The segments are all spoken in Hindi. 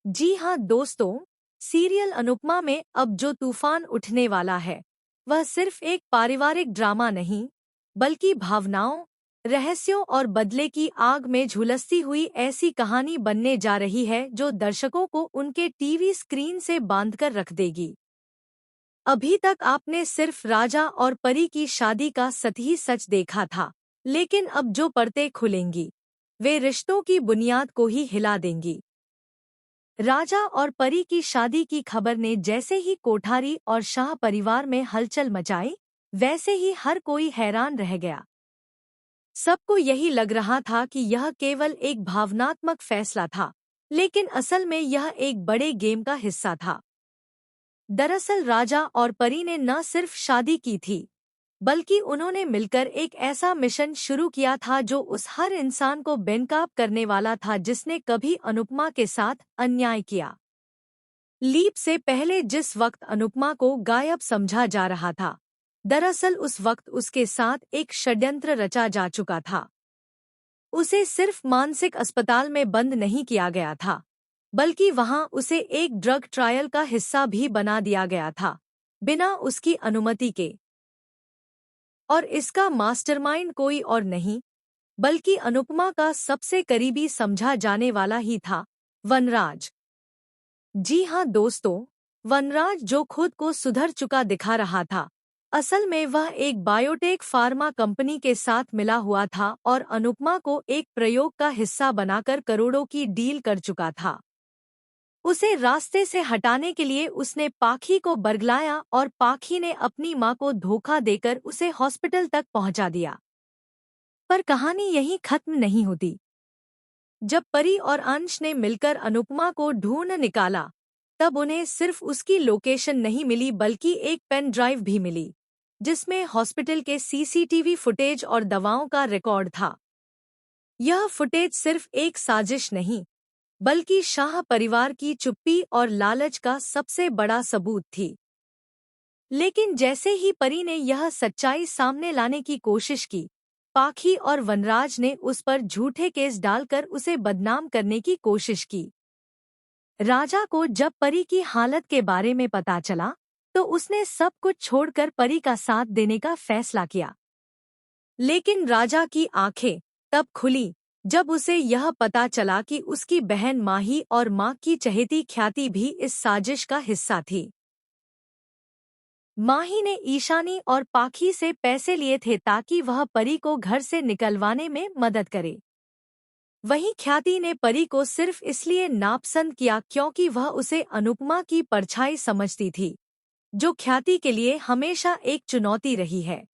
जी हाँ दोस्तों, सीरियल अनुपमा में अब जो तूफान उठने वाला है वह सिर्फ एक पारिवारिक ड्रामा नहीं, बल्कि भावनाओं, रहस्यों और बदले की आग में झुलसती हुई ऐसी कहानी बनने जा रही है जो दर्शकों को उनके टीवी स्क्रीन से बांधकर रख देगी। अभी तक आपने सिर्फ राजा और परी की शादी का सतही सच देखा था, लेकिन अब जो परतें खुलेंगी वे रिश्तों की बुनियाद को ही हिला देंगी। राजा और परी की शादी की खबर ने जैसे ही कोठारी और शाह परिवार में हलचल मचाई, वैसे ही हर कोई हैरान रह गया। सबको यही लग रहा था कि यह केवल एक भावनात्मक फैसला था, लेकिन असल में यह एक बड़े गेम का हिस्सा था। दरअसल राजा और परी ने न सिर्फ शादी की थी, बल्कि उन्होंने मिलकर एक ऐसा मिशन शुरू किया था जो उस हर इंसान को बेनकाब करने वाला था जिसने कभी अनुपमा के साथ अन्याय किया। लीप से पहले जिस वक्त अनुपमा को गायब समझा जा रहा था, दरअसल उस वक्त उसके साथ एक षड्यंत्र रचा जा चुका था। उसे सिर्फ मानसिक अस्पताल में बंद नहीं किया गया था, बल्कि वहां उसे एक ड्रग ट्रायल का हिस्सा भी बना दिया गया था, बिना उसकी अनुमति के। और इसका मास्टरमाइंड कोई और नहीं, बल्कि अनुपमा का सबसे करीबी समझा जाने वाला ही था, वनराज। जी हाँ दोस्तों, वनराज जो खुद को सुधर चुका दिखा रहा था, असल में वह एक बायोटेक फार्मा कंपनी के साथ मिला हुआ था और अनुपमा को एक प्रयोग का हिस्सा बनाकर करोड़ों की डील कर चुका था। उसे रास्ते से हटाने के लिए उसने पाखी को बरगलाया और पाखी ने अपनी मां को धोखा देकर उसे हॉस्पिटल तक पहुंचा दिया। पर कहानी यहीं खत्म नहीं होती। जब परी और अंश ने मिलकर अनुपमा को ढूंढ निकाला, तब उन्हें सिर्फ उसकी लोकेशन नहीं मिली बल्कि एक पेन ड्राइव भी मिली, जिसमें हॉस्पिटल के सीसीटीवी फुटेज और दवाओं का रिकॉर्ड था। यह फुटेज सिर्फ एक साजिश नहीं, बल्कि शाह परिवार की चुप्पी और लालच का सबसे बड़ा सबूत थी। लेकिन जैसे ही परी ने यह सच्चाई सामने लाने की कोशिश की, पाखी और वनराज ने उस पर झूठे केस डालकर उसे बदनाम करने की कोशिश की। राजा को जब परी की हालत के बारे में पता चला, तो उसने सब कुछ छोड़कर परी का साथ देने का फैसला किया। लेकिन राजा की आंखें तब खुली जब उसे यह पता चला कि उसकी बहन माही और मां की चहेती ख्याति भी इस साजिश का हिस्सा थी। माही ने ईशानी और पाखी से पैसे लिए थे ताकि वह परी को घर से निकलवाने में मदद करे। वहीं ख्याति ने परी को सिर्फ इसलिए नापसंद किया क्योंकि वह उसे अनुपमा की परछाई समझती थी, जो ख्याति के लिए हमेशा एक चुनौती रही है।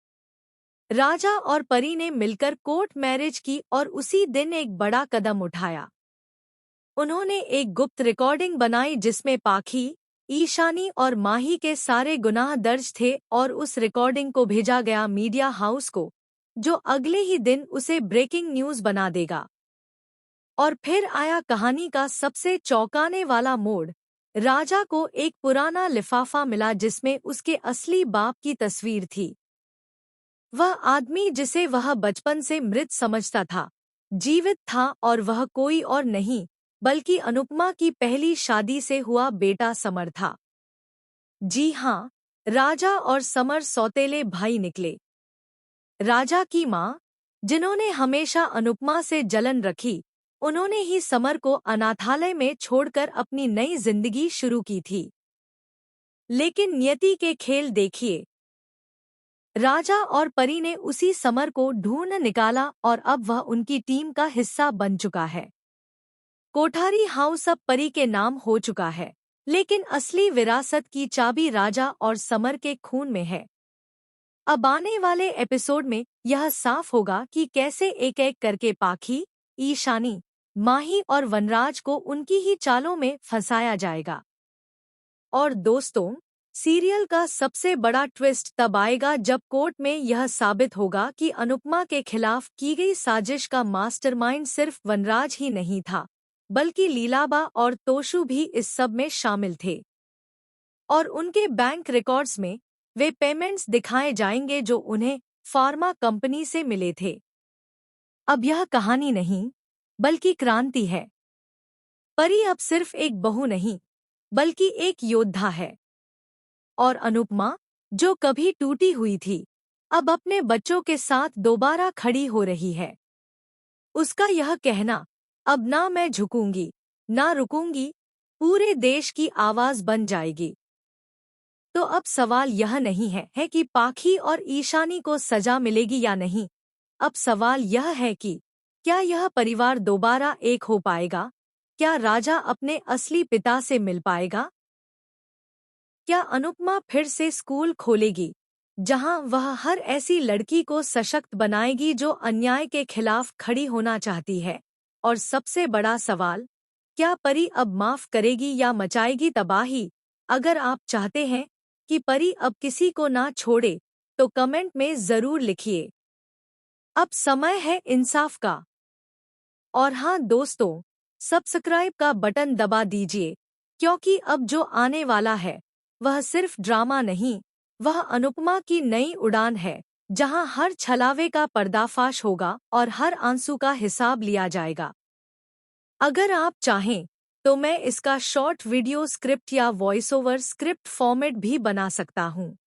राजा और परी ने मिलकर कोर्ट मैरिज की और उसी दिन एक बड़ा कदम उठाया। उन्होंने एक गुप्त रिकॉर्डिंग बनाई जिसमें पाखी, ईशानी और माही के सारे गुनाह दर्ज थे और उस रिकॉर्डिंग को भेजा गया मीडिया हाउस को, जो अगले ही दिन उसे ब्रेकिंग न्यूज बना देगा। और फिर आया कहानी का सबसे चौंकाने वाला मोड़। राजा को एक पुराना लिफाफा मिला जिसमें उसके असली बाप की तस्वीर थी। वह आदमी जिसे वह बचपन से मृत समझता था, जीवित था और वह कोई और नहीं, बल्कि अनुपमा की पहली शादी से हुआ बेटा समर था। जी हाँ, राजा और समर सौतेले भाई निकले। राजा की माँ, जिन्होंने हमेशा अनुपमा से जलन रखी, उन्होंने ही समर को अनाथालय में छोड़कर अपनी नई जिंदगी शुरू की थी। लेकिन नियति के खेल देखिए। राजा और परी ने उसी समर को ढूंढ निकाला और अब वह उनकी टीम का हिस्सा बन चुका है। कोठारी हाउस अब परी के नाम हो चुका है, लेकिन असली विरासत की चाबी राजा और समर के खून में है। अब आने वाले एपिसोड में यह साफ होगा कि कैसे एक-एक करके पाखी, ईशानी, माही और वनराज को उनकी ही चालों में फंसाया जाएगा। और दोस्तों, सीरियल का सबसे बड़ा ट्विस्ट तब आएगा जब कोर्ट में यह साबित होगा कि अनुपमा के खिलाफ की गई साजिश का मास्टरमाइंड सिर्फ वनराज ही नहीं था, बल्कि लीलाबा और तोशु भी इस सब में शामिल थे। और उनके बैंक रिकॉर्ड्स में वे पेमेंट्स दिखाए जाएंगे जो उन्हें फार्मा कंपनी से मिले थे। अब यह कहानी नहीं, बल्कि क्रांति है। परी अब सिर्फ एक बहू नहीं, बल्कि एक योद्धा है। और अनुपमा, जो कभी टूटी हुई थी, अब अपने बच्चों के साथ दोबारा खड़ी हो रही है। उसका यह कहना, अब ना मैं झुकूंगी, ना रुकूंगी, पूरे देश की आवाज बन जाएगी। तो अब सवाल यह नहीं है कि पाखी और ईशानी को सजा मिलेगी या नहीं। अब सवाल यह है कि क्या यह परिवार दोबारा एक हो पाएगा? क्या राजा अपने असली पिता से मिल पाएगा? क्या अनुपमा फिर से स्कूल खोलेगी, जहां वह हर ऐसी लड़की को सशक्त बनाएगी जो अन्याय के खिलाफ खड़ी होना चाहती है? और सबसे बड़ा सवाल, क्या परी अब माफ करेगी या मचाएगी तबाही? अगर आप चाहते हैं कि परी अब किसी को ना छोड़े, तो कमेंट में जरूर लिखिए। अब समय है इंसाफ का। और हाँ दोस्तों, सब्सक्राइब का बटन दबा दीजिए, क्योंकि अब जो आने वाला है वह सिर्फ ड्रामा नहीं, वह अनुपमा की नई उड़ान है, जहां हर छलावे का पर्दाफाश होगा और हर आंसू का हिसाब लिया जाएगा। अगर आप चाहें तो मैं इसका शॉर्ट वीडियो स्क्रिप्ट या वॉइस ओवर स्क्रिप्ट फॉर्मेट भी बना सकता हूं।